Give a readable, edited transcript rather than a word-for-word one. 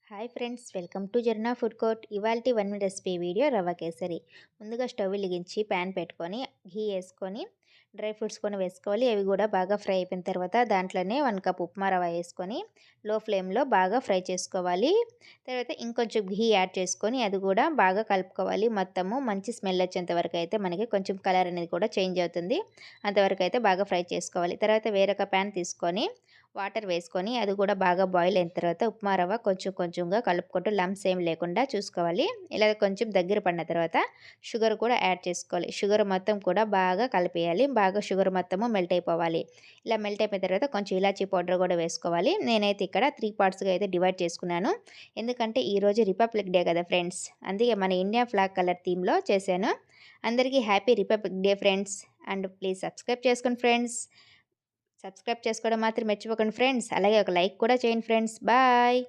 Hi friends, welcome to Jharna food court. ఇవాల్టి 1 minute recipe video రవ్వ కేసరి. ముందుగా స్టవ్ వెలిగించి ప్యాన్ పెట్టుకొని ఘీ వేసుకొని డ్రై ఫ్రూట్స్ కొన్ని వేసుకోవాలి. అవి కూడా బాగా ఫ్రై అయిపోయిన తర్వాత దాంట్లోనే 1 కప్ ఉప్మా రవ్వ వేసుకొని లో ఫ్లేమ్లో బాగా ఫ్రై చేసుకోవాలి. తర్వాత ఇంకొంచెం ఘీ యాడ్ చేసుకొని అది కూడా బాగా కలుపుకోవాలి. మొత్తము మంచి స్మెల్ వచ్చేంత వరకు అయితే మనకి కొంచెం కలర్ అనేది కూడా చేంజ్ అవుతుంది. అంతవరకు అయితే బాగా ఫ్రై చేసుకోవాలి. తర్వాత వేరొక ప్యాన్ తీసుకొని వాటర్ వేసుకొని అది కూడా బాగా బాయిల్ అయిన తర్వాత ఉప్మా రవ్వ కొంచెం కొంచెంగా కలుపుకుంటూ లంప్స్ ఏం లేకుండా చూసుకోవాలి. ఇలా కొంచెం దగ్గర పడిన తర్వాత షుగర్ కూడా యాడ్ చేసుకోవాలి. షుగర్ మొత్తం కూడా బాగా కలిపేయాలి. బాగా షుగర్ మొత్తము మెల్ట్ అయిపోవాలి. ఇలా మెల్ట్ అయిపోయిన తర్వాత కొంచెం ఇలాచీ పౌడర్ కూడా వేసుకోవాలి. నేనైతే ఇక్కడ 3 పార్ట్స్గా అయితే డివైడ్ చేసుకున్నాను. ఎందుకంటే ఈరోజు రిపబ్లిక్ డే కదా ఫ్రెండ్స్, అందుకే మన ఇండియా ఫ్లాగ్ కలర్ థీమ్లో చేశాను. అందరికీ happy republic day friends. And please subscribe చేసుకోండి ఫ్రెండ్స్. సబ్స్క్రైబ్ చేసుకోవడం మాత్రం మర్చిపోకండి ఫ్రెండ్స్. అలాగే ఒక లైక్ కూడా చేయండి ఫ్రెండ్స్. బాయ్.